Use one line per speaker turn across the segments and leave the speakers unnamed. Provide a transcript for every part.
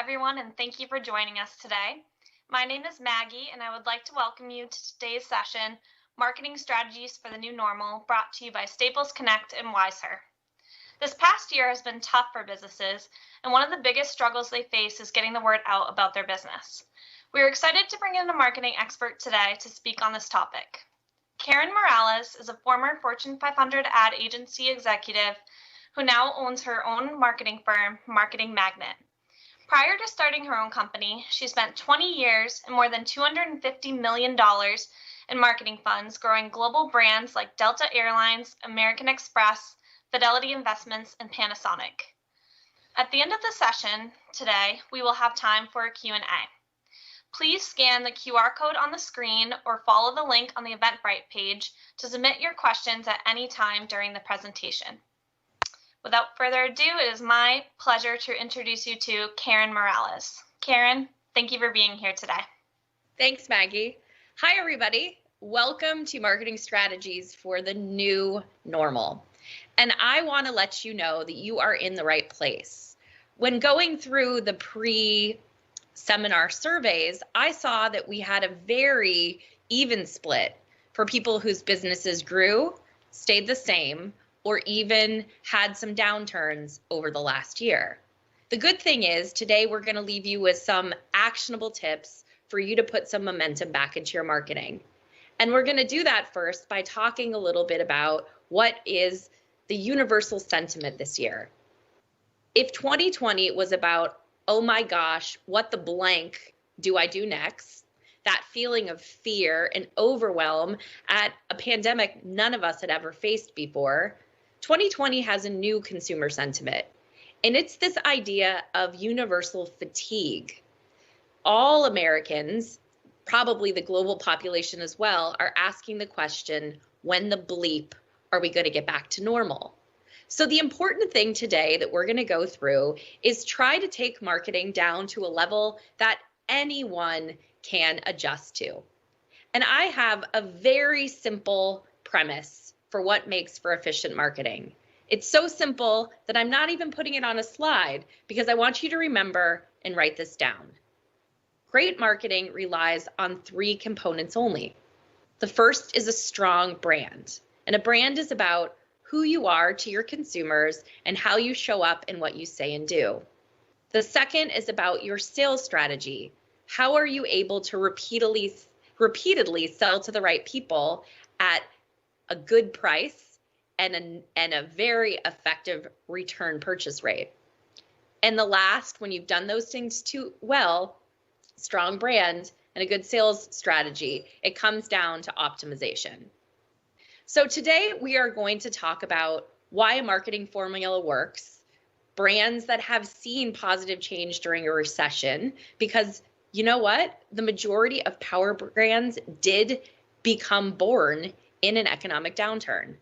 everyone, and thank you for joining us today. My name is Maggie, and I would like to welcome you to today's session, Marketing Strategies for the New Normal, brought to you by Staples Connect and Wiser. This past year has been tough for businesses, and one of the biggest struggles they face is getting the word out about their business. We are excited to bring in a marketing expert today to speak on this topic. Karen Morales is a former Fortune 500 ad agency executive who now owns her own marketing firm, Marketing Magnet. Prior to starting her own company, she spent 20 years and more than $250 million in marketing funds, growing global brands like Delta Airlines, American Express, Fidelity Investments, and Panasonic. At the end of the session today, we will have time for a Q&A. Please scan the QR code on the screen or follow the link on the Eventbrite page to submit your questions at any time during the presentation. Without further ado, it is my pleasure to introduce you to Karen Morales. Karen, thank you for being here today.
Thanks, Maggie. Hi, everybody. Welcome to Marketing Strategies for the New Normal. And I want to let you know that you are in the right place. When going through the pre-seminar surveys, I saw that we had a very even split for people whose businesses grew, stayed the same, or even had some downturns over the last year. The good thing is today we're going to leave you with some actionable tips for you to put some momentum back into your marketing. And we're going to do that first by talking a little bit about what is the universal sentiment this year. If 2020 was about, oh my gosh, what the blank do I do next? That feeling of fear and overwhelm at a pandemic none of us had ever faced before, 2020 has a new consumer sentiment, and it's this idea of universal fatigue. All Americans, probably the global population as well, are asking the question, when the bleep are we going to get back to normal? So the important thing today that we're going to go through is try to take marketing down to a level that anyone can adjust to. And I have a very simple premise for what makes for efficient marketing. It's so simple that I'm not even putting it on a slide because I want you to remember and write this down. Great marketing relies on three components only. The first is a strong brand, and a brand is about who you are to your consumers and how you show up in what you say and do. The second is about your sales strategy. How are you able to repeatedly sell to the right people at a good price and a very effective return purchase rate? And the last, when you've done those things too well, strong brand and a good sales strategy, it comes down to optimization. So today we are going to talk about why a marketing formula works, brands that have seen positive change during a recession, because you know what? The majority of power brands did become born in an economic downturn.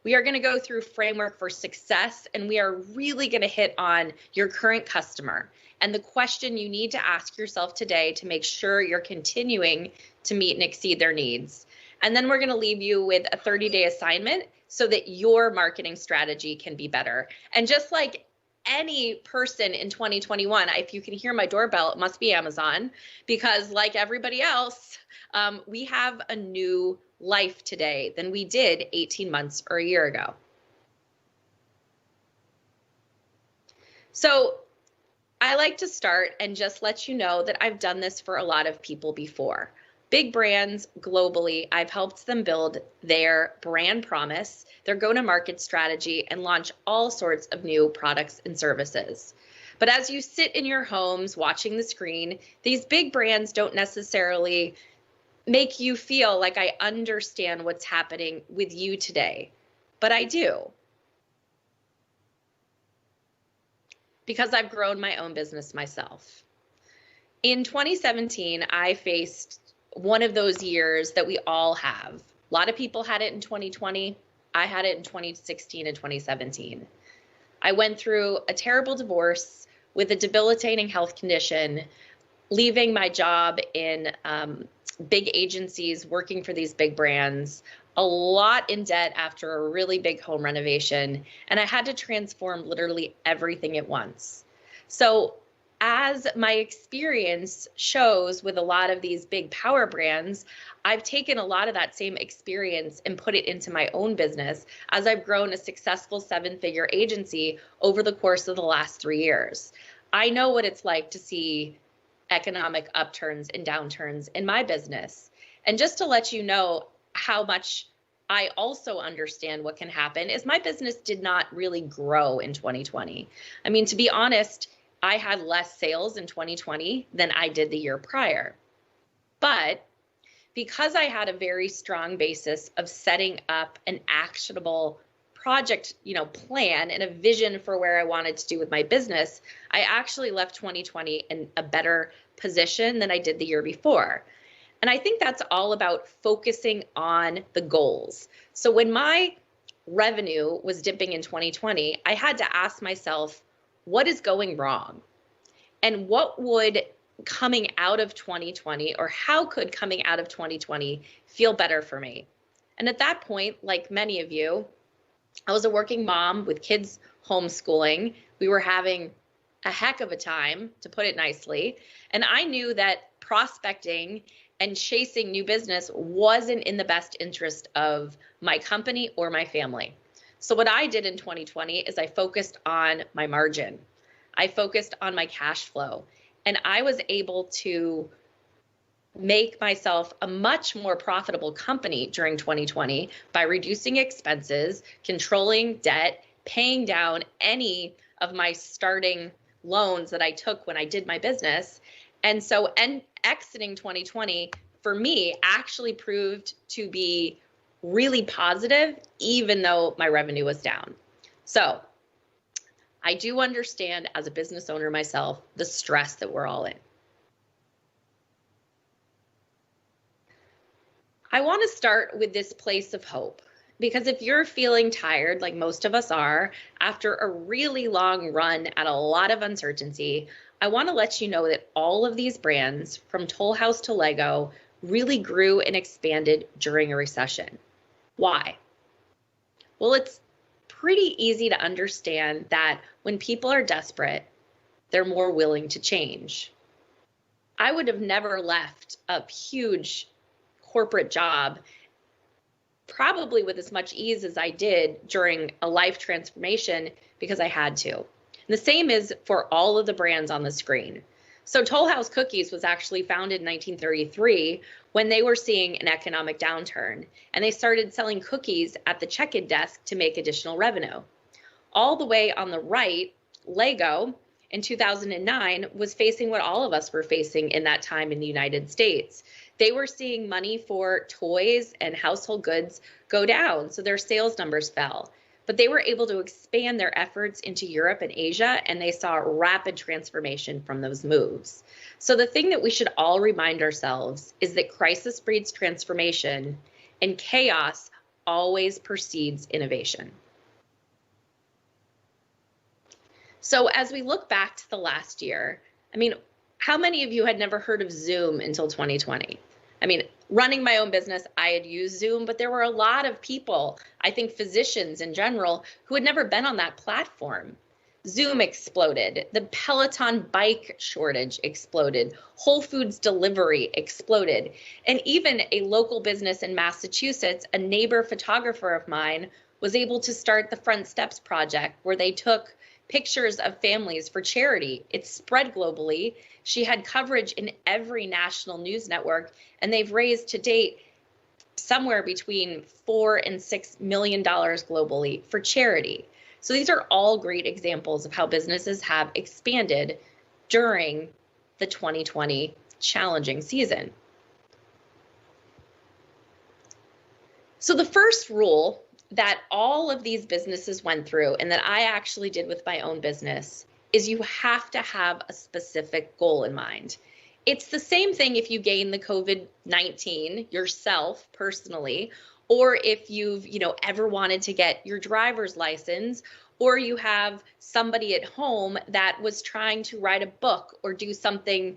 We are going to go through framework for success, and we are really going to hit on your current customer and the question you need to ask yourself today to make sure you're continuing to meet and exceed their needs. And then we're going to leave you with a 30-day assignment so that your marketing strategy can be better. And just like any person in 2021, if you can hear my doorbell, it must be Amazon, because like everybody else, we have a new life today than we did 18 months or a year ago. So I like to start and just let you know that I've done this for a lot of people before. Big brands globally, I've helped them build their brand promise, their go-to-market strategy, and launch all sorts of new products and services. But as you sit in your homes watching the screen, these big brands don't necessarily make you feel like I understand what's happening with you today, but I do. Because I've grown my own business myself. In 2017, I faced one of those years that we all have. A lot of people had it in 2020. I had it in 2016 and 2017. I went through a terrible divorce with a debilitating health condition, leaving my job in big agencies, working for these big brands, a lot in debt after a really big home renovation, and I had to transform literally everything at once. So as my experience shows with a lot of these big power brands, I've taken a lot of that same experience and put it into my own business as I've grown a successful 7-figure agency over the course of the last 3 years. I know what it's like to see economic upturns and downturns in my business. And just to let you know how much I also understand what can happen is my business did not really grow in 2020. I mean, to be honest, I had less sales in 2020 than I did the year prior. But because I had a very strong basis of setting up an actionable project, plan and a vision for where I wanted to do with my business, I actually left 2020 in a better position than I did the year before. And I think that's all about focusing on the goals. So when my revenue was dipping in 2020, I had to ask myself, what is going wrong? And what would coming out of 2020, or how could coming out of 2020 feel better for me? And at that point, like many of you, I was a working mom with kids homeschooling. We were having a heck of a time, to put it nicely. And I knew that prospecting and chasing new business wasn't in the best interest of my company or my family. So what I did in 2020 is I focused on my margin. I focused on my cash flow, and I was able to make myself a much more profitable company during 2020 by reducing expenses, controlling debt, paying down any of my starting loans that I took when I did my business. And so, exiting 2020 for me actually proved to be really positive, even though my revenue was down. So I do understand, as a business owner myself, the stress that we're all in. I want to start with this place of hope, because if you're feeling tired, like most of us are, after a really long run at a lot of uncertainty, I want to let you know that all of these brands, from Toll House to Lego, really grew and expanded during a recession. Why? Well, it's pretty easy to understand that when people are desperate, they're more willing to change. I would have never left a huge corporate job probably with as much ease as I did during a life transformation because I had to. And the same is for all of the brands on the screen. So Toll House Cookies was actually founded in 1933 when they were seeing an economic downturn, and they started selling cookies at the check-in desk to make additional revenue. All the way on the right, Lego in 2009 was facing what all of us were facing in that time in the United States. They were seeing money for toys and household goods go down, so their sales numbers fell. But they were able to expand their efforts into Europe and Asia, and they saw rapid transformation from those moves. So the thing that we should all remind ourselves is that crisis breeds transformation, and chaos always precedes innovation. So as we look back to the last year, how many of you had never heard of Zoom until 2020? Running my own business, I had used Zoom, but there were a lot of people, I think physicians in general, who had never been on that platform. Zoom exploded. The Peloton bike shortage exploded. Whole Foods delivery exploded. And even a local business in Massachusetts, a neighbor photographer of mine, was able to start the Front Steps Project, where they took pictures of families for charity. It spread globally. She had coverage in every national news network, and they've raised to date somewhere between $4 and $6 million globally for charity. So these are all great examples of how businesses have expanded during the 2020 challenging season. So the first rule that all of these businesses went through, and that I actually did with my own business, is you have to have a specific goal in mind. It's the same thing if you gain the COVID-19 yourself personally, or if you've ever wanted to get your driver's license, or you have somebody at home that was trying to write a book or do something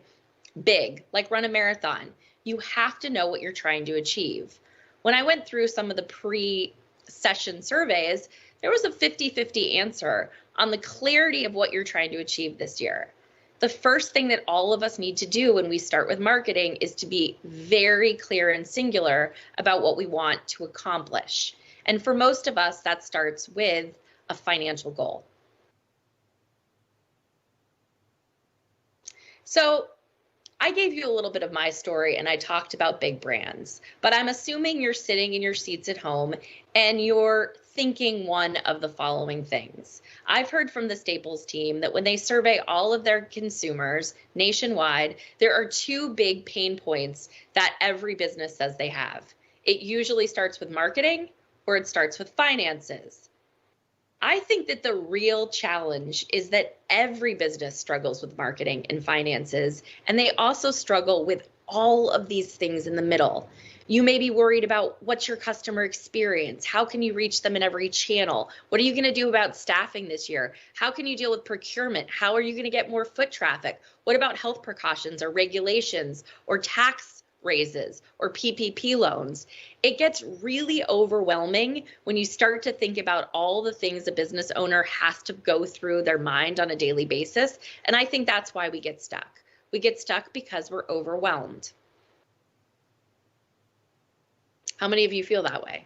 big, like run a marathon. You have to know what you're trying to achieve. When I went through some of the pre-session surveys, there was a 50-50 answer on the clarity of what you're trying to achieve this year. The first thing that all of us need to do when we start with marketing is to be very clear and singular about what we want to accomplish. And for most of us, that starts with a financial goal. So I gave you a little bit of my story and I talked about big brands, but I'm assuming you're sitting in your seats at home and you're thinking one of the following things. I've heard from the Staples team that when they survey all of their consumers nationwide, there are two big pain points that every business says they have. It usually starts with marketing or it starts with finances. I think that the real challenge is that every business struggles with marketing and finances, and they also struggle with all of these things in the middle. You may be worried about what's your customer experience? How can you reach them in every channel? What are you going to do about staffing this year? How can you deal with procurement? How are you going to get more foot traffic? What about health precautions or regulations or tax raises or PPP loans? It gets really overwhelming when you start to think about all the things a business owner has to go through their mind on a daily basis. And I think that's why we get stuck. We get stuck because we're overwhelmed. How many of you feel that way?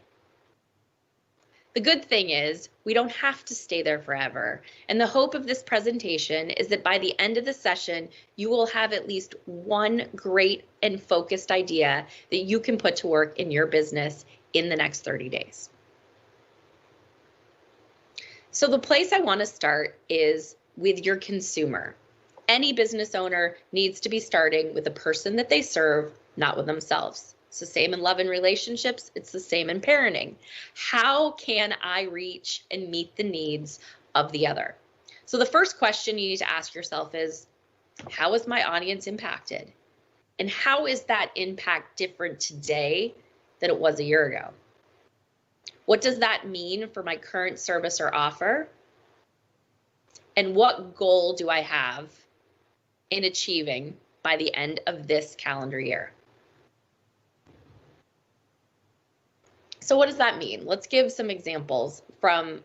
The good thing is we don't have to stay there forever. And the hope of this presentation is that by the end of the session, you will have at least one great and focused idea that you can put to work in your business in the next 30 days. So the place I want to start is with your consumer. Any business owner needs to be starting with the person that they serve, not with themselves. It's the same in love and relationships. It's the same in parenting. How can I reach and meet the needs of the other? So the first question you need to ask yourself is, how is my audience impacted? And how is that impact different today than it was a year ago? What does that mean for my current service or offer? And what goal do I have in achieving by the end of this calendar year? So what does that mean? Let's give some examples from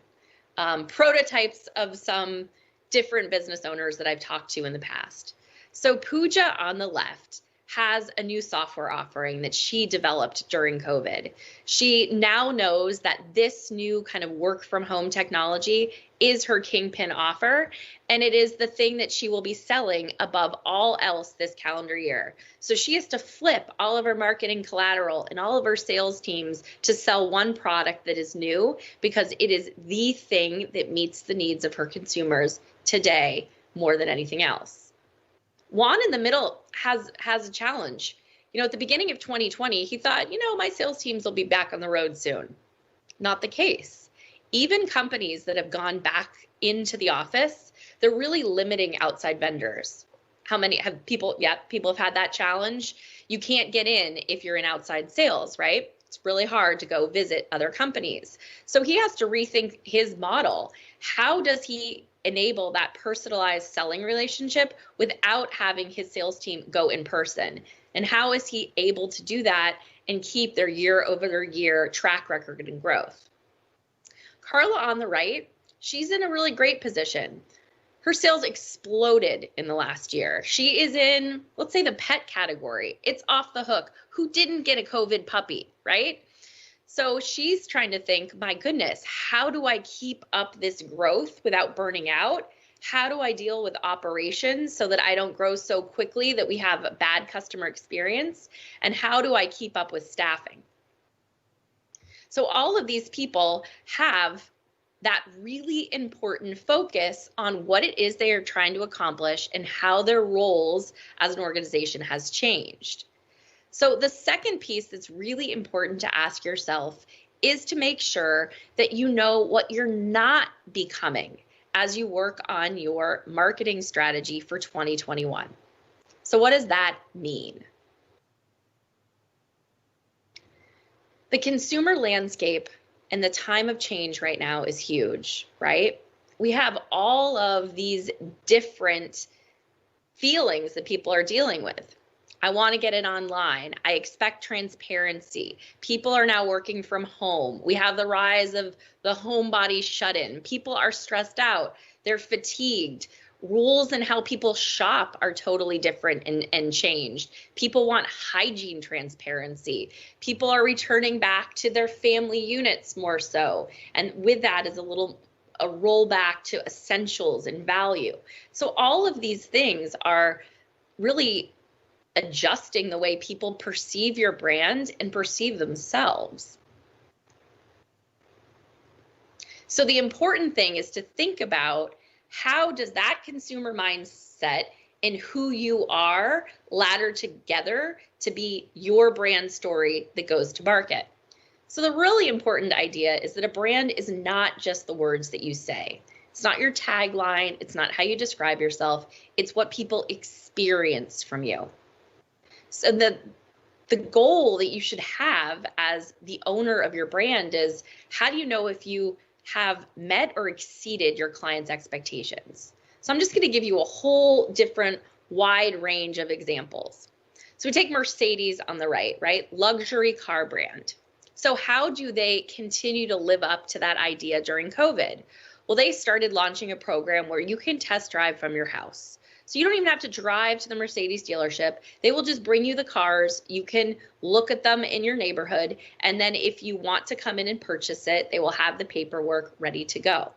prototypes of some different business owners that I've talked to in the past. So Pooja on the left has a new software offering that she developed during COVID. She now knows that this new kind of work from home technology is her kingpin offer, and it is the thing that she will be selling above all else this calendar year. So she has to flip all of her marketing collateral and all of her sales teams to sell one product that is new because it is the thing that meets the needs of her consumers today more than anything else. Juan in the middle has a challenge. At the beginning of 2020, he thought, my sales teams will be back on the road soon. Not the case. Even companies that have gone back into the office, they're really limiting outside vendors. How many have people? Yeah, people have had that challenge. You can't get in if you're in outside sales, right? It's really hard to go visit other companies. So he has to rethink his model. How does he enable that personalized selling relationship without having his sales team go in person? And how is he able to do that and keep their year-over-year track record and growth? Carla on the right, she's in a really great position. Her sales exploded in the last year. She is in, let's say, the pet category. It's off the hook. Who didn't get a COVID puppy, right? So she's trying to think, my goodness, how do I keep up this growth without burning out? How do I deal with operations so that I don't grow so quickly that we have a bad customer experience? And how do I keep up with staffing? So all of these people have that really important focus on what it is they are trying to accomplish and how their roles as an organization has changed. So the second piece that's really important to ask yourself is to make sure that you know what you're not becoming as you work on your marketing strategy for 2021. So what does that mean? The consumer landscape and the time of change right now is huge, right? We have all of these different feelings that people are dealing with. I want to get it online. I expect transparency. People are now working from home. We have the rise of the homebody shut-in. People are stressed out. They're fatigued. rules and how people shop are totally different and changed. People want hygiene transparency. People are returning back to their family units more so. And with that is a rollback to essentials and value. So all of these things are really adjusting the way people perceive your brand and perceive themselves. So the important thing is to think about, how does that consumer mindset and who you are ladder together to be your brand story that goes to market? So the really important idea is that a brand is not just the words that you say. It's not your tagline. It's not how you describe yourself. It's what people experience from you. So the goal that you should have as the owner of your brand is, how do you know if you have met or exceeded your clients' expectations? So I'm just going to give you a whole different wide range of examples. So we take Mercedes on the right? Luxury car brand. So how do they continue to live up to that idea during COVID? Well, they started launching a program where you can test drive from your house. So you don't even have to drive to the Mercedes dealership. They will just bring you the cars. You can look at them in your neighborhood. And then if you want to come in and purchase it, they will have the paperwork ready to go.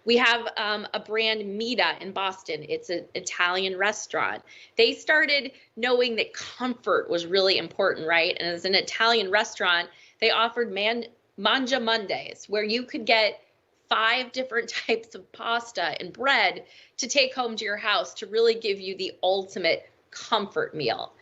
We have a brand, Mita, in Boston. It's an Italian restaurant. They started knowing that comfort was really important, right? And as an Italian restaurant, they offered Mangia Mondays, where you could get 5 different types of pasta and bread to take home to your house to really give you the ultimate comfort meal.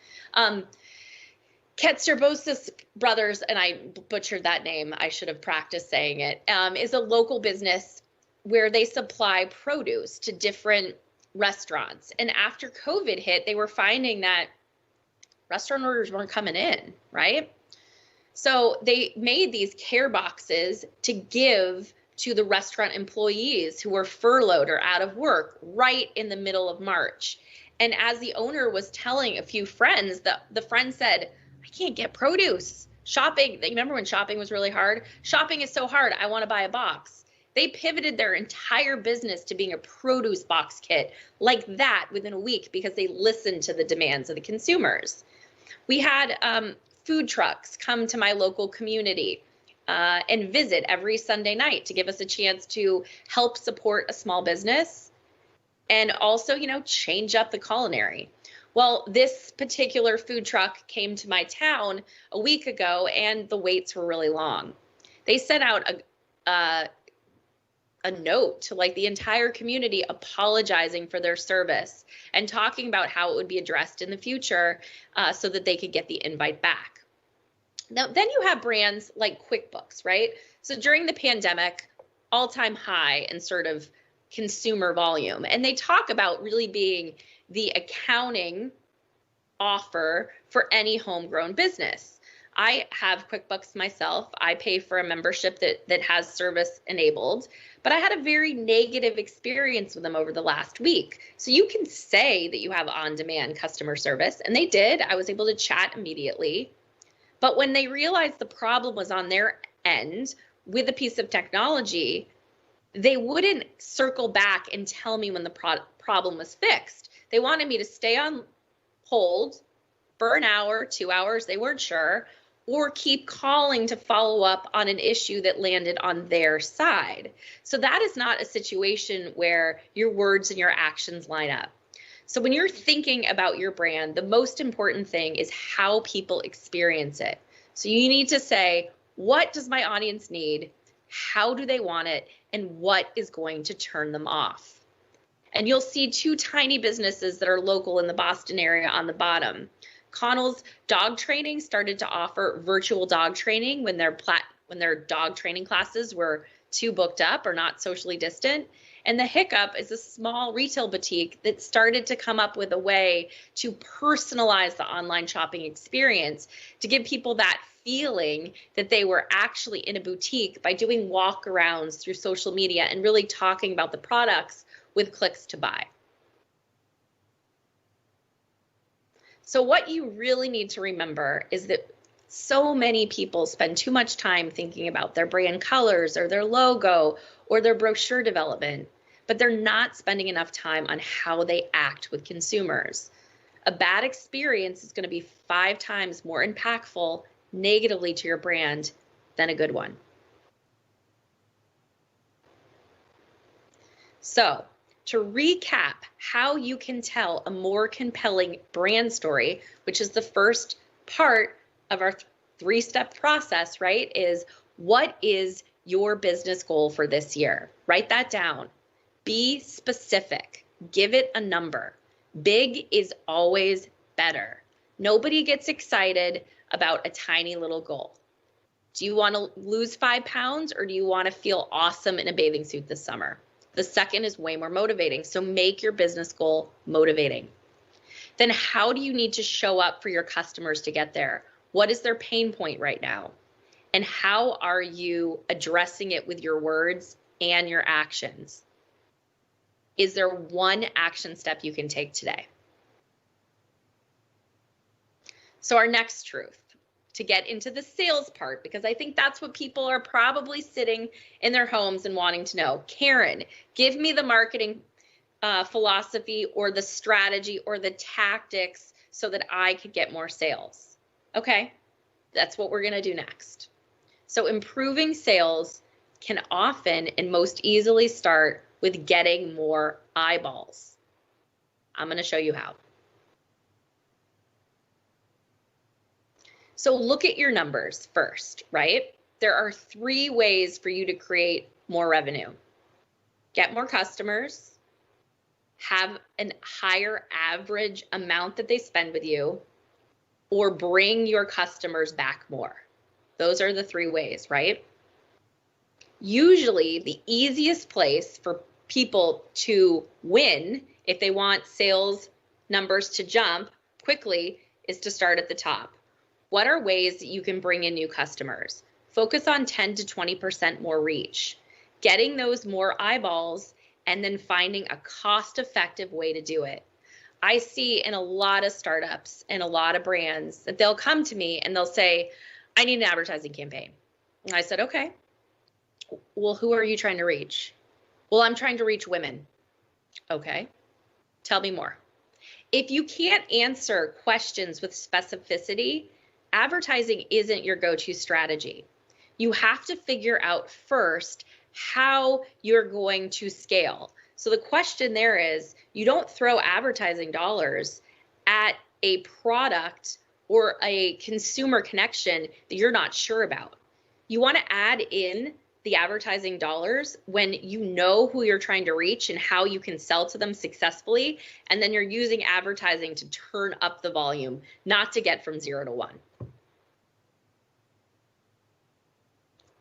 Ketserbosis Brothers, and I butchered that name, I should have practiced saying it, is a local business where they supply produce to different restaurants. And after COVID hit, they were finding that restaurant orders weren't coming in, right? So they made these care boxes to give to the restaurant employees who were furloughed or out of work right in the middle of March. And as the owner was telling a few friends, the friend said, I can't get produce. Shopping, remember when shopping was really hard? Shopping is so hard, I want to buy a box. They pivoted their entire business to being a produce box kit like that within a week because they listened to the demands of the consumers. We had food trucks come to my local community and visit every Sunday night to give us a chance to help support a small business and also, change up the culinary. Well, this particular food truck came to my town a week ago and the waits were really long. They sent out a note to the entire community apologizing for their service and talking about how it would be addressed in the future so that they could get the invite back. Now, then you have brands like QuickBooks, right? So during the pandemic, all-time high in sort of consumer volume. And they talk about really being the accounting offer for any homegrown business. I have QuickBooks myself. I pay for a membership that has service enabled, but I had a very negative experience with them over the last week. So you can say that you have on-demand customer service, and they did. I was able to chat immediately. But when they realized the problem was on their end with a piece of technology, they wouldn't circle back and tell me when the problem was fixed. They wanted me to stay on hold for an hour, 2 hours, they weren't sure, or keep calling to follow up on an issue that landed on their side. So that is not a situation where your words and your actions line up. So when you're thinking about your brand, the most important thing is how people experience it. So you need to say, what does my audience need? How do they want it? And what is going to turn them off? And you'll see 2 tiny businesses that are local in the Boston area on the bottom. Connell's Dog Training started to offer virtual dog training when their dog training classes were too booked up or not socially distant. And the Hiccup is a small retail boutique that started to come up with a way to personalize the online shopping experience to give people that feeling that they were actually in a boutique by doing walkarounds through social media and really talking about the products with clicks to buy. So what you really need to remember is that so many people spend too much time thinking about their brand colors or their logo or their brochure development. but they're not spending enough time on how they act with consumers. A bad experience is going to be 5 times more impactful negatively to your brand than a good one. So, to recap how you can tell a more compelling brand story, which is the first part of our 3-step process, right? Is what is your business goal for this year? Write that down. Be specific. Give it a number. Big is always better. Nobody gets excited about a tiny little goal. Do you want to lose 5 pounds or do you want to feel awesome in a bathing suit this summer? The second is way more motivating. So make your business goal motivating. Then how do you need to show up for your customers to get there? What is their pain point right now? And how are you addressing it with your words and your actions? Is there one action step you can take today? So our next truth, to get into the sales part, because I think that's what people are probably sitting in their homes and wanting to know. Karen, give me the marketing philosophy or the strategy or the tactics so that I could get more sales. Okay, that's what we're gonna do next. So improving sales can often and most easily start with getting more eyeballs. I'm gonna show you how. So look at your numbers first, right? There are 3 ways for you to create more revenue. Get more customers, have a higher average amount that they spend with you, or bring your customers back more. Those are the 3 ways, right? Usually the easiest place for people to win if they want sales numbers to jump quickly is to start at the top. What are ways that you can bring in new customers? Focus on 10 to 20% more reach, getting those more eyeballs, and then finding a cost-effective way to do it. I see in a lot of startups and a lot of brands that they'll come to me and they'll say, I need an advertising campaign. And I said, okay, well, who are you trying to reach? Well, I'm trying to reach women. Okay, tell me more. If you can't answer questions with specificity, advertising isn't your go-to strategy. You have to figure out first how you're going to scale. So the question there is, you don't throw advertising dollars at a product or a consumer connection that you're not sure about. You want to add in the advertising dollars when you know who you're trying to reach and how you can sell to them successfully, and then you're using advertising to turn up the volume, not to get from 0 to 1.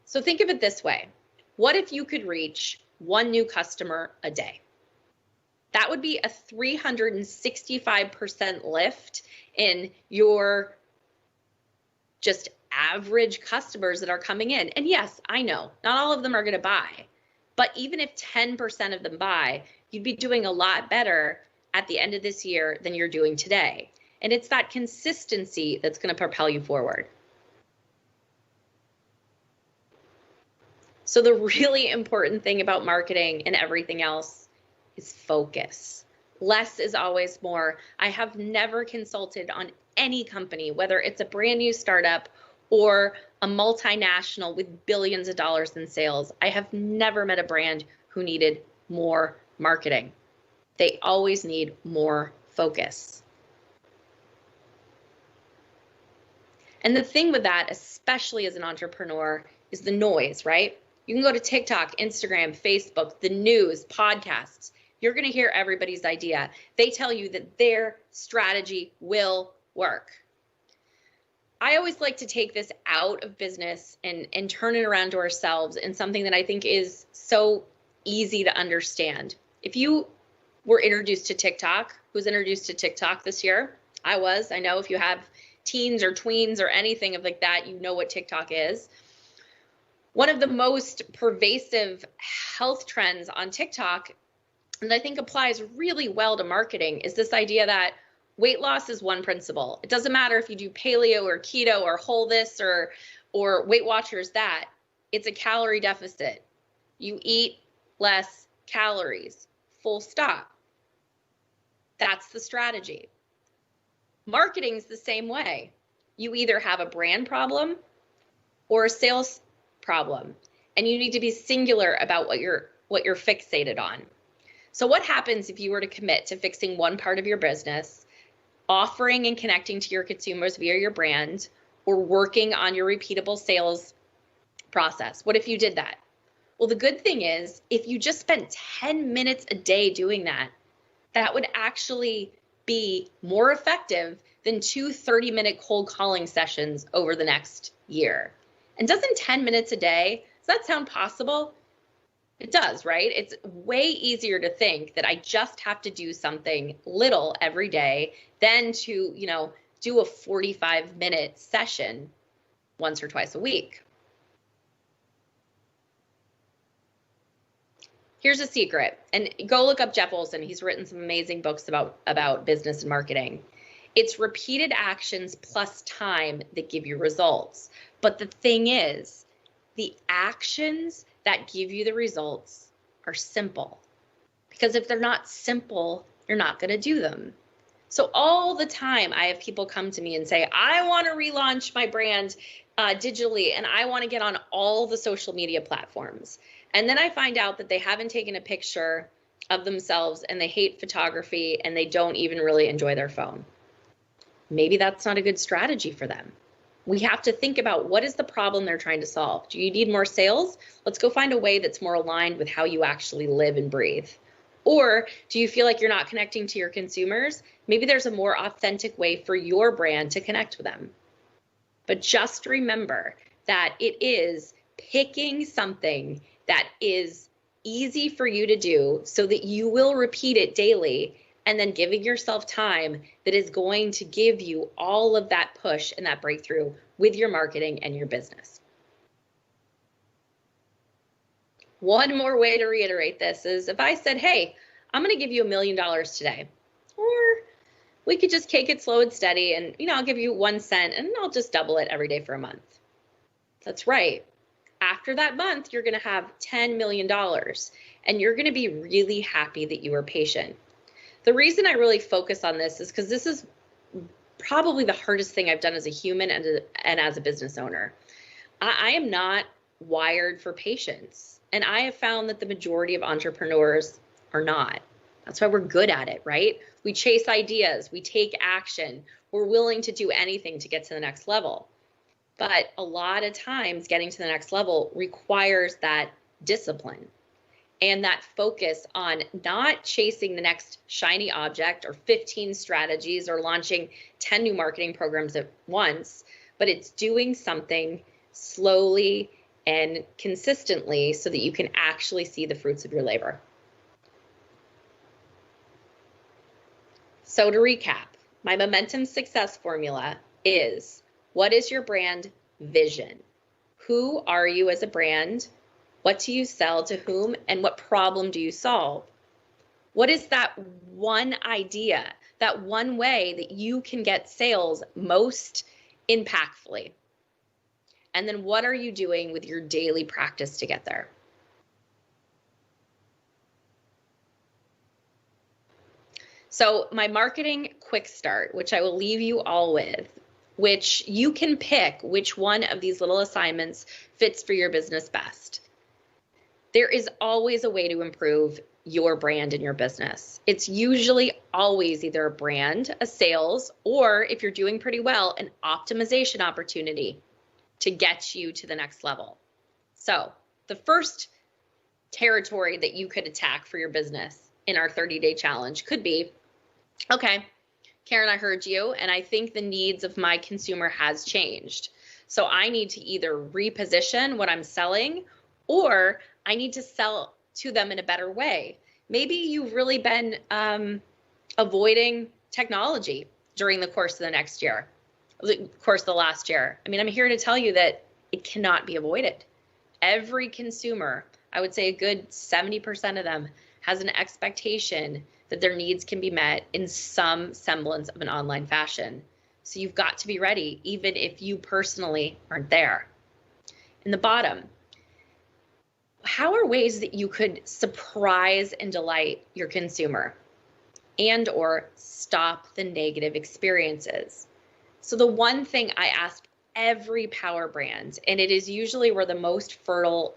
So think of it this way. What if you could reach 1 new customer a day? That would be a 365% lift in your just average customers that are coming in. And yes, I know not all of them are going to buy, but even if 10% of them buy, you'd be doing a lot better at the end of this year than you're doing today. And it's that consistency that's going to propel you forward. So the really important thing about marketing and everything else is focus. Less is always more. I have never consulted on any company, whether it's a brand new startup or a multinational with billions of dollars in sales. I have never met a brand who needed more marketing. They always need more focus. And the thing with that, especially as an entrepreneur, is the noise, right? You can go to TikTok, Instagram, Facebook, the news, podcasts. You're going to hear everybody's idea. They tell you that their strategy will work. I always like to take this out of business and turn it around to ourselves in something that I think is so easy to understand. If you were introduced to TikTok, who's introduced to TikTok this year? I was. I know if you have teens or tweens or anything of like that, you know what TikTok is. One of the most pervasive health trends on TikTok, and I think applies really well to marketing, is this idea that weight loss is one principle. It doesn't matter if you do paleo or keto or whole this or Weight Watchers that. It's a calorie deficit. You eat less, calories, full stop. That's the strategy. Marketing's the same way. You either have a brand problem or a sales problem, and you need to be singular about what you're fixated on. So what happens if you were to commit to fixing one part of your business, offering and connecting to your consumers via your brand, or working on your repeatable sales process? What if you did that? Well, the good thing is, if you just spent 10 minutes a day doing that, that would actually be more effective than 2 30-minute cold calling sessions over the next year. And doesn't 10 minutes a day, does that sound possible? It does, right? It's way easier to think that I just have to do something little every day than to, do a 45-minute session once or twice a week. Here's a secret, and go look up Jeff Olson. He's written some amazing books about business and marketing. It's repeated actions plus time that give you results. But the thing is, the actions that give you the results are simple. Because if they're not simple, you're not going to do them. So all the time I have people come to me and say, I want to relaunch my brand digitally, and I want to get on all the social media platforms. And then I find out that they haven't taken a picture of themselves, and they hate photography, and they don't even really enjoy their phone. Maybe that's not a good strategy for them. We have to think about, what is the problem they're trying to solve? Do you need more sales? Let's go find a way that's more aligned with how you actually live and breathe. Or do you feel like you're not connecting to your consumers? Maybe there's a more authentic way for your brand to connect with them. But just remember that it is picking something that is easy for you to do so that you will repeat it daily, and then giving yourself time that is going to give you all of that push and that breakthrough with your marketing and your business. One more way to reiterate this is if I said, hey, I'm going to give you $1 million today, or we could just take it slow and steady, and I'll give you 1 cent and I'll just double it every day for a month. That's right. After that month, you're going to have $10 million, and you're going to be really happy that you were patient. The reason I really focus on this is because this is probably the hardest thing I've done as a human and as a business owner. I am not wired for patience, and I have found that the majority of entrepreneurs are not. That's why we're good at it, right? We chase ideas, we take action, we're willing to do anything to get to the next level. But a lot of times getting to the next level requires that discipline and that focus on not chasing the next shiny object or 15 strategies or launching 10 new marketing programs at once, but it's doing something slowly and consistently so that you can actually see the fruits of your labor. So to recap, my momentum success formula is: what is your brand vision? Who are you as a brand? What do you sell to whom, and what problem do you solve? What is that one idea, that one way that you can get sales most impactfully? And then what are you doing with your daily practice to get there? So my marketing quick start, which I will leave you all with, which you can pick which one of these little assignments fits for your business best. There is always a way to improve your brand and your business. It's usually always either a brand, a sales, or if you're doing pretty well, an optimization opportunity to get you to the next level. So the first territory that you could attack for your business in our 30-day challenge could be, okay, Karen, I heard you, and I think the needs of my consumer has changed. So I need to either reposition what I'm selling, or I need to sell to them in a better way. Maybe you've really been avoiding technology during the course of the last year. I mean, I'm here to tell you that it cannot be avoided. Every consumer, I would say a good 70% of them, has an expectation that their needs can be met in some semblance of an online fashion. So you've got to be ready, even if you personally aren't there. In the bottom, how are ways that you could surprise and delight your consumer and or stop the negative experiences? So the one thing I ask every power brand, and it is usually where the most fertile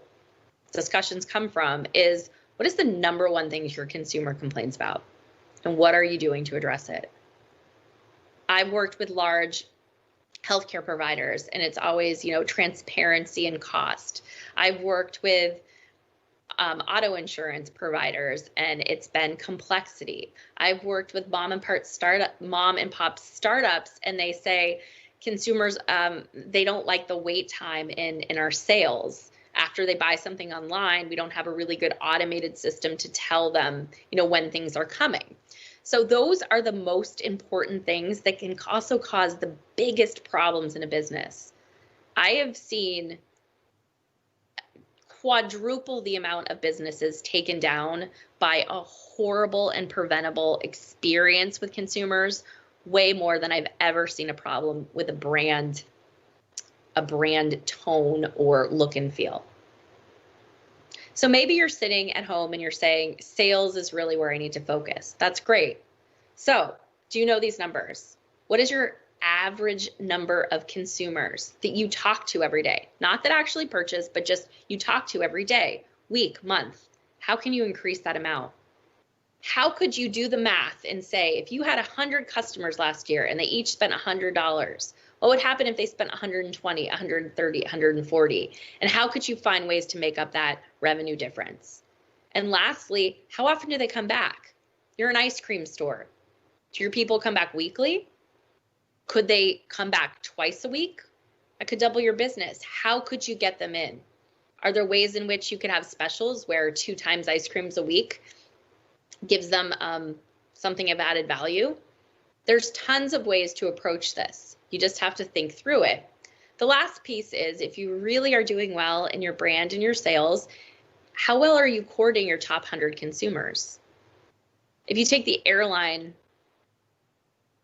discussions come from, is what is the number one thing your consumer complains about? And what are you doing to address it? I've worked with large healthcare providers, and it's always, transparency and cost. I've worked with auto insurance providers, and it's been complexity. I've worked with mom and pop startups, and they say consumers, they don't like the wait time in our sales. After they buy something online, we don't have a really good automated system to tell them, when things are coming. So those are the most important things that can also cause the biggest problems in a business. I have seen quadruple the amount of businesses taken down by a horrible and preventable experience with consumers, way more than I've ever seen a problem with a brand tone or look and feel. So maybe you're sitting at home and you're saying, sales is really where I need to focus. That's great. So do you know these numbers? What is your average number of consumers that you talk to every day? Not that actually purchase, but just you talk to every day, week, month. How can you increase that amount? How could you do the math and say, if you had 100 customers last year and they each spent $100, what would happen if they spent 120, 130, 140? And how could you find ways to make up that revenue difference? And lastly, how often do they come back? You're an ice cream store. Do your people come back weekly? Could they come back twice a week? That could double your business. How could you get them in? Are there ways in which you could have specials where 2 times ice creams a week gives them something of added value? There's tons of ways to approach this. You just have to think through it. The last piece is, if you really are doing well in your brand and your sales, how well are you courting your top 100 consumers? If you take the airline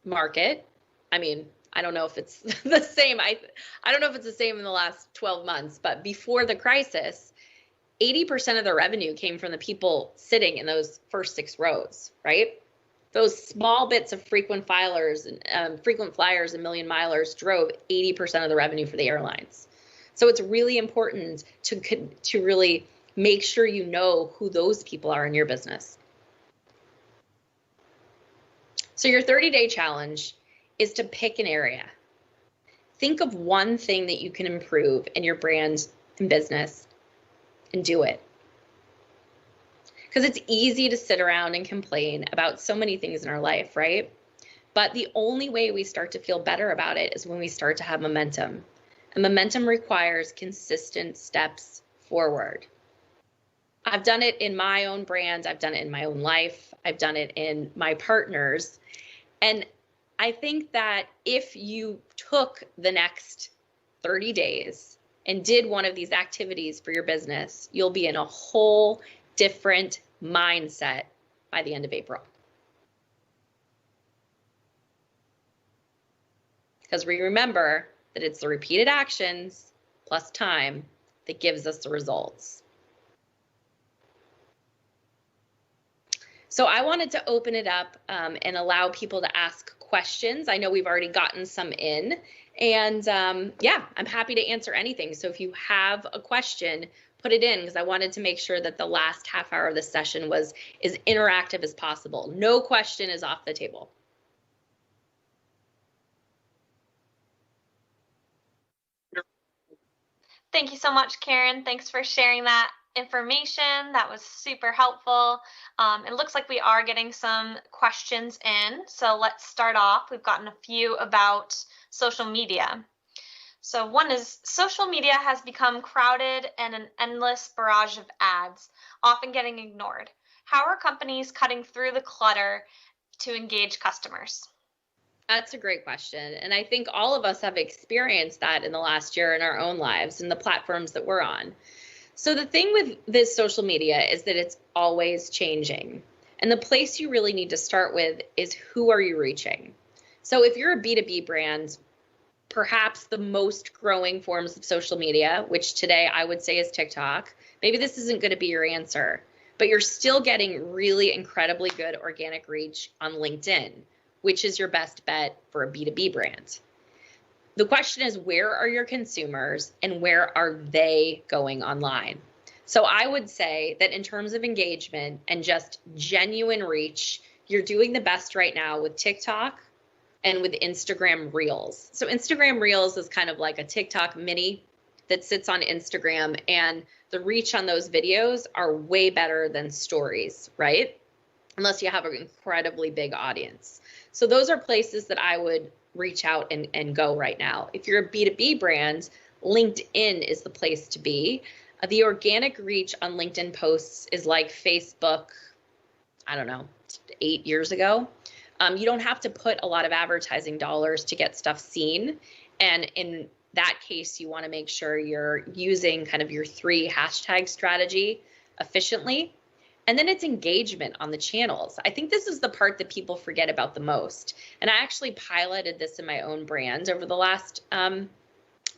market, I don't know if it's the same. I don't know if it's the same in the last 12 months, but before the crisis, 80% of the revenue came from the people sitting in those first 6 rows, right? Those small bits of frequent flyers and million milers drove 80% of the revenue for the airlines. So it's really important to really make sure you know who those people are in your business. So your 30-day challenge is to pick an area. Think of one thing that you can improve in your brand and business and do it. Because it's easy to sit around and complain about so many things in our life, right? But the only way we start to feel better about it is when we start to have momentum. And momentum requires consistent steps forward. I've done it in my own brand. I've done it in my own life. I've done it in my partners. And I think that if you took the next 30 days and did one of these activities for your business, you'll be in a whole different mindset by the end of April. Because we remember that it's the repeated actions plus time that gives us the results. So I wanted to open it up and allow people to ask questions. I know we've already gotten some in, and yeah, I'm happy to answer anything. So if you have a question, put it in, because I wanted to make sure that the last half hour of the session was as interactive as possible. No question is off the table.
Thank you so much, Karen. Thanks for sharing that information. That was super helpful. It looks like we are getting some questions in. So let's start off. We've gotten a few about social media. So one is, social media has become crowded and an endless barrage of ads, often getting ignored. How are companies cutting through the clutter to engage customers?
That's a great question. And I think all of us have experienced that in the last year in our own lives and the platforms that we're on. So the thing with this social media is that it's always changing. And the place you really need to start with is, who are you reaching? So if you're a B2B brand, perhaps the most growing forms of social media, which today I would say is TikTok. Maybe this isn't going to be your answer, but you're still getting really incredibly good organic reach on LinkedIn, which is your best bet for a B2B brand. The question is, where are your consumers and where are they going online? So I would say that in terms of engagement and just genuine reach, you're doing the best right now with TikTok and with Instagram Reels. So Instagram Reels is kind of like a TikTok mini that sits on Instagram, and the reach on those videos are way better than stories, right? Unless you have an incredibly big audience. So those are places that I would reach out and go right now. If you're a B2B brand, LinkedIn is the place to be. The organic reach on LinkedIn posts is like Facebook, I don't know, 8 years ago. You don't have to put a lot of advertising dollars to get stuff seen. And in that case, you want to make sure you're using kind of your 3 hashtag strategy efficiently. And then it's engagement on the channels. I think this is the part that people forget about the most. And I actually piloted this in my own brand over the last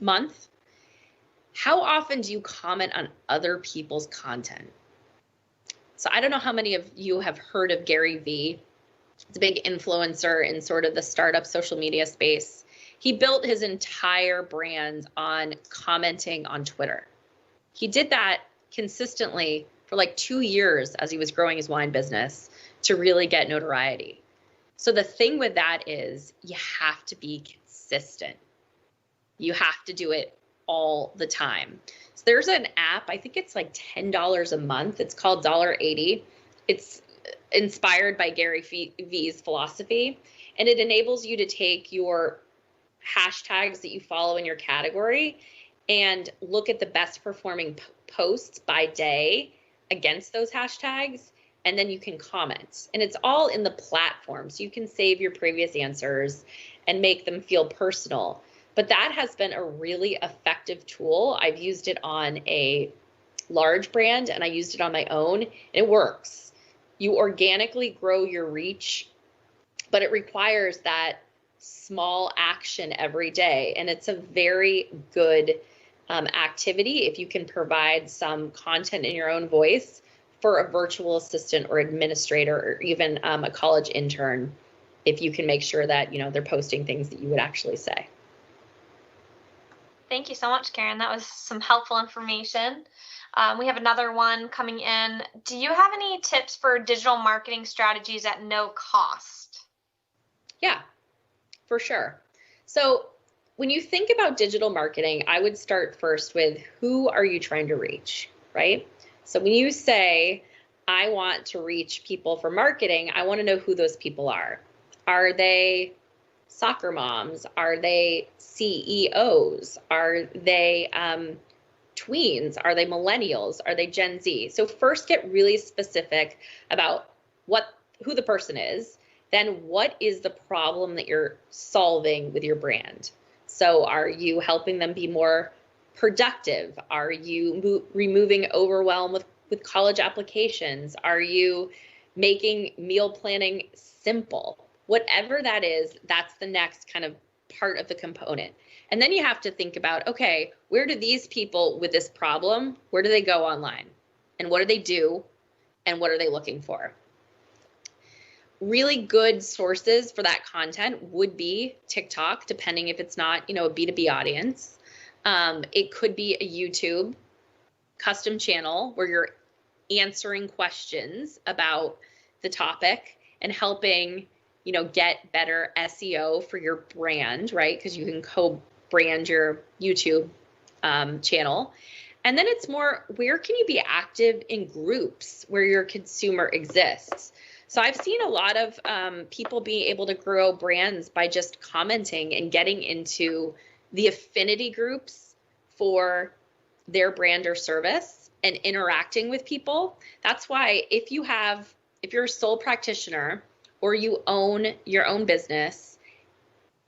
month. How often do you comment on other people's content? So I don't know how many of you have heard of Gary Vee. He's a big influencer in sort of the startup social media space. He built his entire brand on commenting on Twitter. He did that consistently for like 2 years as he was growing his wine business to really get notoriety. So the thing with that is you have to be consistent. You have to do it all the time. So there's an app, I think it's like $10 a month. It's called $1.80. It's inspired by Gary Vee's philosophy, and it enables you to take your hashtags that you follow in your category and look at the best performing posts by day against those hashtags, and then you can comment. And it's all in the platform, so you can save your previous answers and make them feel personal. But that has been a really effective tool. I've used it on a large brand and I used it on my own, and it works. You organically grow your reach, but it requires that small action every day. And it's a very good activity if you can provide some content in your own voice for a virtual assistant or administrator or even a college intern, if you can make sure that they're posting things that you would actually say.
Thank you so much, Karen. That was some helpful information. We have another one coming in. Do you have any tips for digital marketing strategies at no cost?
Yeah, for sure. So when you think about digital marketing, I would start first with who are you trying to reach, right? So when you say, I want to reach people for marketing, I want to know who those people are. Are they soccer moms? Are they CEOs? Are they tweens? Are they millennials? Are they Gen Z? So first get really specific about who the person is. Then what is the problem that you're solving with your brand? So are you helping them be more productive? Are you removing overwhelm with college applications? Are you making meal planning simple? Whatever that is, that's the next kind of part of the component. And then you have to think about, okay, where do these people with this problem, where do they go online? And what do they do? And what are they looking for? Really good sources for that content would be TikTok, depending if it's not, a B2B audience. It could be a YouTube custom channel where you're answering questions about the topic and helping, get better SEO for your brand, right? Because you can co-brand your YouTube channel. And then it's more, where can you be active in groups where your consumer exists? So I've seen a lot of people being able to grow brands by just commenting and getting into the affinity groups for their brand or service and interacting with people. That's why if you're a sole practitioner or you own your own business,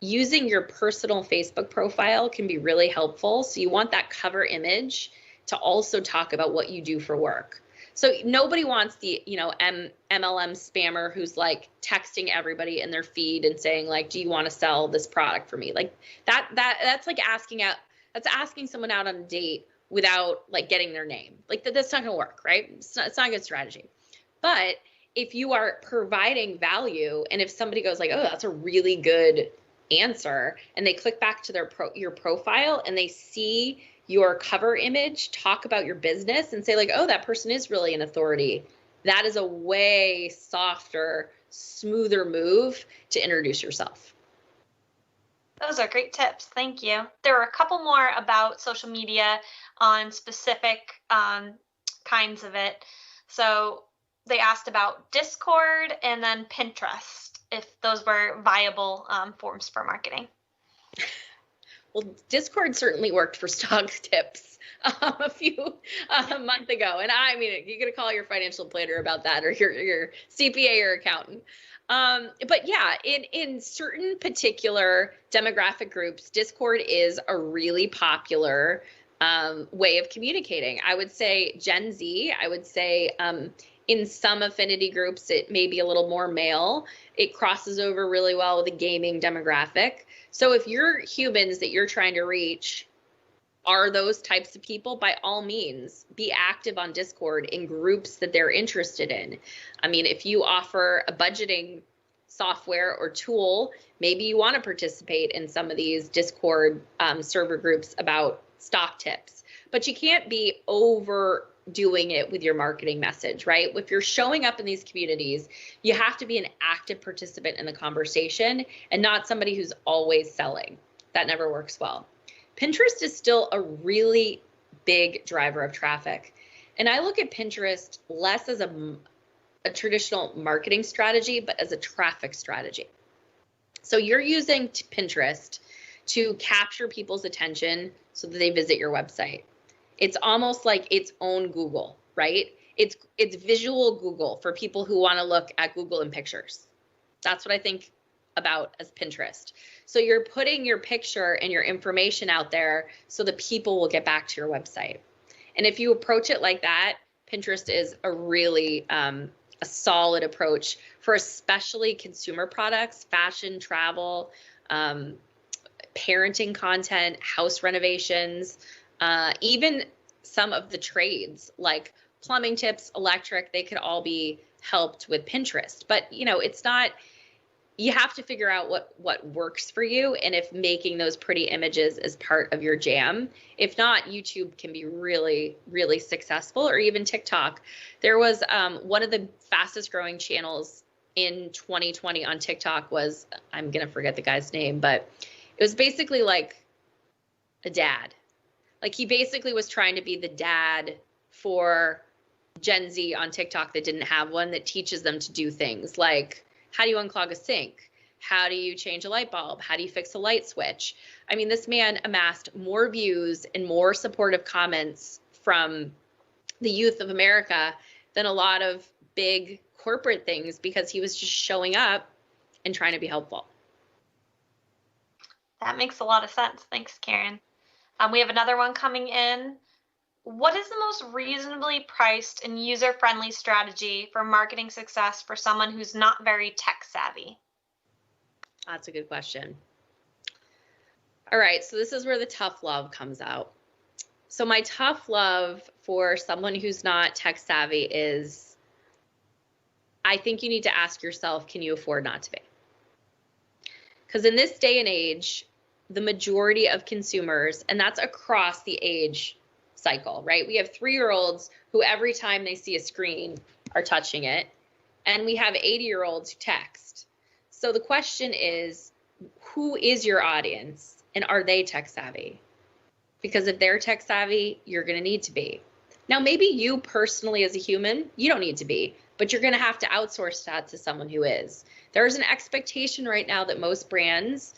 using your personal Facebook profile can be really helpful. So you want that cover image to also talk about what you do for work. So nobody wants the, MLM spammer who's like texting everybody in their feed and saying like, do you want to sell this product for me? Like that's like asking someone out on a date without like getting their name. Like that's not going to work, right? It's not a good strategy. But if you are providing value, and if somebody goes like, oh, that's a really good answer, and they click back to your profile and they see your cover image, talk about your business and say like, oh, that person is really an authority. That is a way softer, smoother move to introduce yourself.
Those are great tips. Thank you. There were a couple more about social media on specific kinds of it. So they asked about Discord and then Pinterest, if those were viable forms for marketing.
Well, Discord certainly worked for stock tips a few months ago. And I mean, you're going to call your financial planner about that, or your CPA or accountant. But yeah, in certain particular demographic groups, Discord is a really popular way of communicating. I would say Gen Z, I would say in some affinity groups, it may be a little more male. It crosses over really well with the gaming demographic. So if your humans that you're trying to reach are those types of people, by all means, be active on Discord in groups that they're interested in. I mean, if you offer a budgeting software or tool, maybe you want to participate in some of these Discord server groups about stock tips, but you can't be overdoing it with your marketing message, right? If you're showing up in these communities, you have to be an active participant in the conversation and not somebody who's always selling. That never works well. Pinterest is still a really big driver of traffic. And I look at Pinterest less as a traditional marketing strategy, but as a traffic strategy. So you're using Pinterest to capture people's attention so that they visit your website. It's almost like its own Google, right? It's visual Google for people who want to look at Google in pictures. That's what I think about as Pinterest. So you're putting your picture and your information out there so that people will get back to your website. And if you approach it like that, Pinterest is a really a solid approach for especially consumer products, fashion, travel, parenting content, house renovations, even some of the trades like plumbing tips, electric, they could all be helped with Pinterest. But it's not, you have to figure out what works for you, and if making those pretty images is part of your jam. If not, YouTube can be really, really successful, or even TikTok. There was one of the fastest growing channels in 2020 on TikTok was, I'm going to forget the guy's name, but it was basically like a dad. Like he basically was trying to be the dad for Gen Z on TikTok that didn't have one, that teaches them to do things like, how do you unclog a sink? How do you change a light bulb? How do you fix a light switch? I mean, this man amassed more views and more supportive comments from the youth of America than a lot of big corporate things, because he was just showing up and trying to be helpful.
That makes a lot of sense. Thanks, Karen. We have another one coming in. What is the most reasonably priced and user-friendly strategy for marketing success for someone who's not very tech savvy?
That's a good question. All right, so this is where the tough love comes out. So my tough love for someone who's not tech savvy is, I think you need to ask yourself, can you afford not to be? Because in this day and age, the majority of consumers, and that's across the age cycle, right? We have 3-year-olds who every time they see a screen are touching it, and we have 80-year-olds who text. So the question is, who is your audience, and are they tech savvy? Because if they're tech savvy, you're going to need to be. Now, maybe you personally as a human, you don't need to be, but you're going to have to outsource that to someone who is. There's an expectation right now that most brands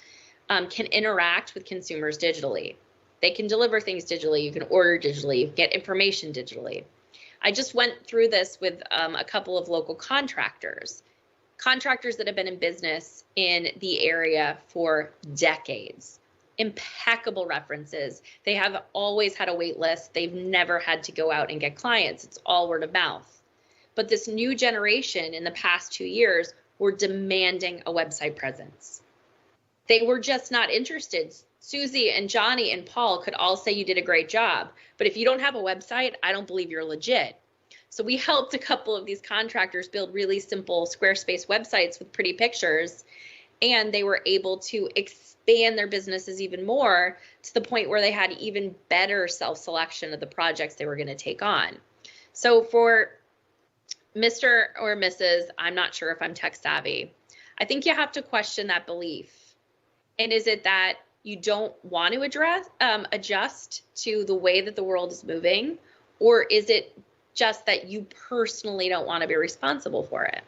can interact with consumers digitally. They can deliver things digitally. You can order digitally. You can get information digitally. I just went through this with a couple of local contractors that have been in business in the area for decades. impeccable references. They have always had a wait list. They've never had to go out and get clients. It's all word of mouth. But this new generation in the past 2 years were demanding a website presence. They were just not interested. Susie and Johnny and Paul could all say you did a great job, but if you don't have a website, I don't believe you're legit. So we helped a couple of these contractors build really simple Squarespace websites with pretty pictures, and they were able to expand their businesses even more to the point where they had even better self-selection of the projects they were going to take on. So for Mr. or Mrs., I'm not sure if I'm tech savvy, I think you have to question that belief. And is it that you don't want to adjust to the way that the world is moving, or is it just that you personally don't want to be responsible for it?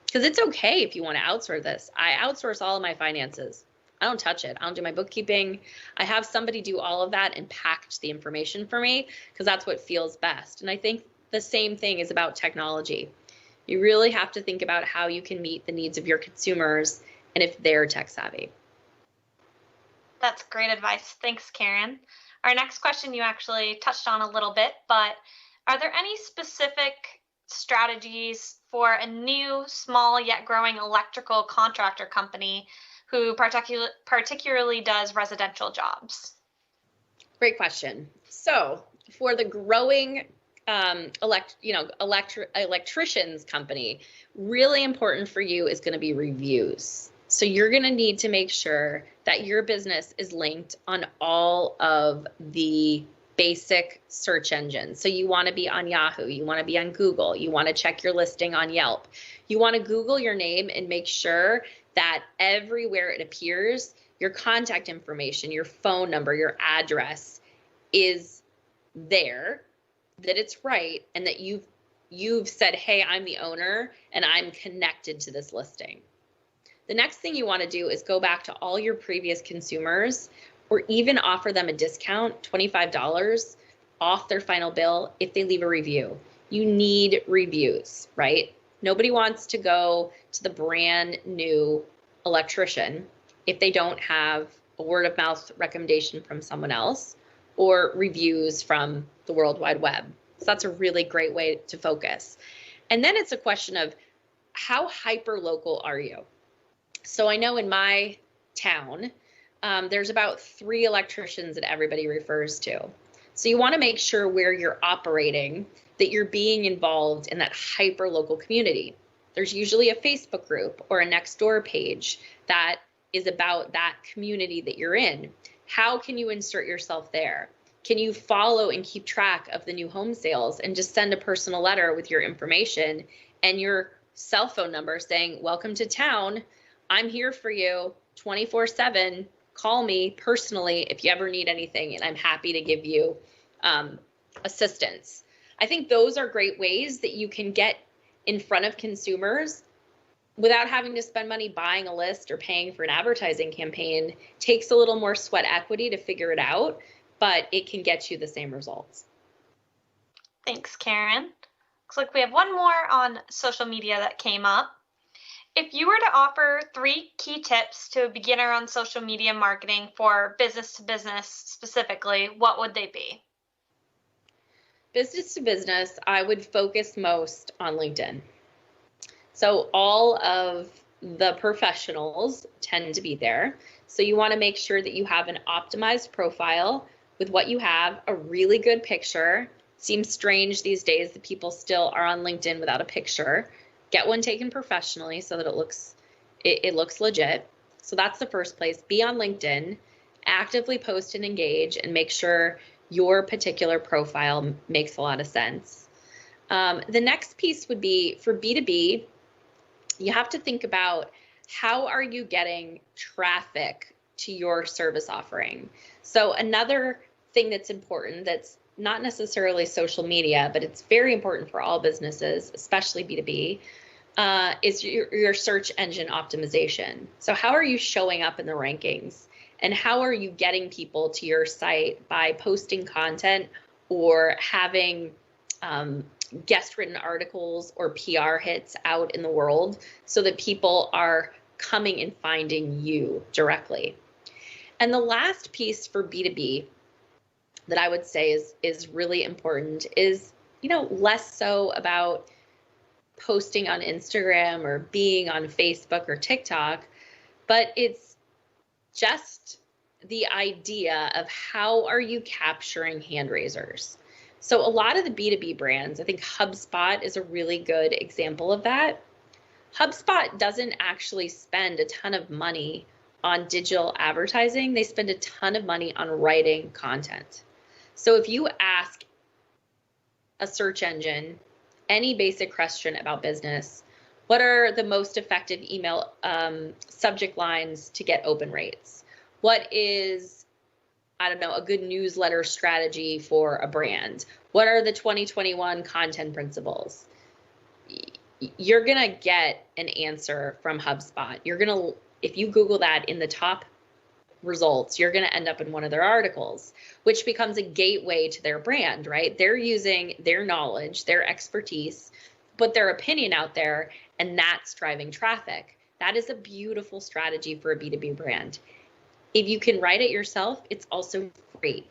Because it's okay if you want to outsource this. I outsource all of my finances. I don't touch it. I don't do my bookkeeping. I have somebody do all of that and package the information for me because that's what feels best. And I think the same thing is about technology. You really have to think about how you can meet the needs of your consumers and if they're tech savvy.
That's great advice. Thanks, Karen. Our next question you actually touched on a little bit, but are there any specific strategies for a new, small yet growing electrical contractor company who particularly does residential jobs?
Great question. So for the growing electricians company, really important for you is going to be reviews. So you're going to need to make sure that your business is linked on all of the basic search engines. So you want to be on Yahoo, you want to be on Google, you want to check your listing on Yelp. You want to Google your name and make sure that everywhere it appears, your contact information, your phone number, your address is there, that it's right, and that you've said, hey, I'm the owner and I'm connected to this listing. The next thing you want to do is go back to all your previous consumers or even offer them a discount, $25 off their final bill if they leave a review. You need reviews, right? Nobody wants to go to the brand new electrician if they don't have a word of mouth recommendation from someone else or reviews from the World Wide Web. So that's a really great way to focus. And then it's a question of how hyper local are you? So I know in my town, there's about 3 electricians that everybody refers to. So you want to make sure where you're operating that you're being involved in that hyper local community. There's usually a Facebook group or a Nextdoor page that is about that community that you're in. How can you insert yourself there? Can you follow and keep track of the new home sales and just send a personal letter with your information and your cell phone number saying, welcome to town. I'm here for you 24/7. Call me personally if you ever need anything, and I'm happy to give you assistance. I think those are great ways that you can get in front of consumers without having to spend money buying a list or paying for an advertising campaign. Takes a little more sweat equity to figure it out, but it can get you the same results.
Thanks, Karen. Looks like we have one more on social media that came up. If you were to offer 3 key tips to a beginner on social media marketing for business to business specifically, what would they be?
Business to business, I would focus most on LinkedIn. So all of the professionals tend to be there. So you want to make sure that you have an optimized profile with what you have, a really good picture. Seems strange these days that people still are on LinkedIn without a picture. Get one taken professionally so that it looks legit. So that's the first place. Be on LinkedIn, actively post and engage, and make sure your particular profile makes a lot of sense. The next piece would be for B2B, you have to think about how are you getting traffic to your service offering. So another thing that's important that's not necessarily social media, but it's very important for all businesses, especially B2B, is your search engine optimization. So how are you showing up in the rankings? And how are you getting people to your site by posting content or having guest written articles or PR hits out in the world so that people are coming and finding you directly? And the last piece for B2B that I would say is really important is, less so about posting on Instagram or being on Facebook or TikTok, but it's just the idea of how are you capturing hand raisers. So a lot of the B2B brands, I think HubSpot is a really good example of that. HubSpot doesn't actually spend a ton of money on digital advertising. They spend a ton of money on writing content. So if you ask a search engine any basic question about business, what are the most effective email subject lines to get open rates? What is, a good newsletter strategy for a brand? What are the 2021 content principles? You're going to get an answer from HubSpot. If you Google that in the top results, you're going to end up in one of their articles, which becomes a gateway to their brand, right? They're using their knowledge, their expertise, put their opinion out there, and that's driving traffic. That is a beautiful strategy for a B2B brand. If you can write it yourself, it's also free.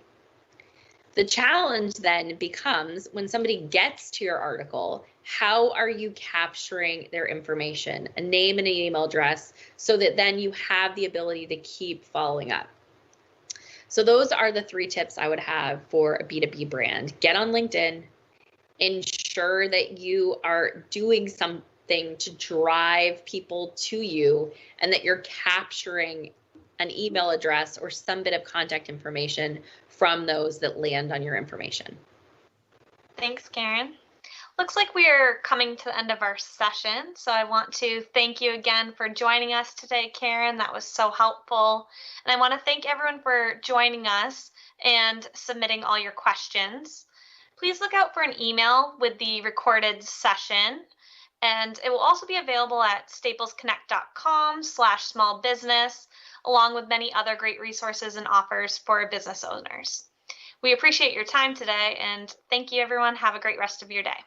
The challenge then becomes when somebody gets to your article, how are you capturing their information, a name and an email address, so that then you have the ability to keep following up. So those are the 3 tips I would have for a B2B brand. Get on LinkedIn, ensure that you are doing something to drive people to you and that you're capturing an email address or some bit of contact information from those that land on your information.
Thanks, Karen. Looks like we are coming to the end of our session, so I want to thank you again for joining us today, Karen. That was so helpful. And I want to thank everyone for joining us and submitting all your questions. Please look out for an email with the recorded session, and it will also be available at staplesconnect.com/smallbusiness, along with many other great resources and offers for business owners. We appreciate your time today, and thank you, everyone. Have a great rest of your day.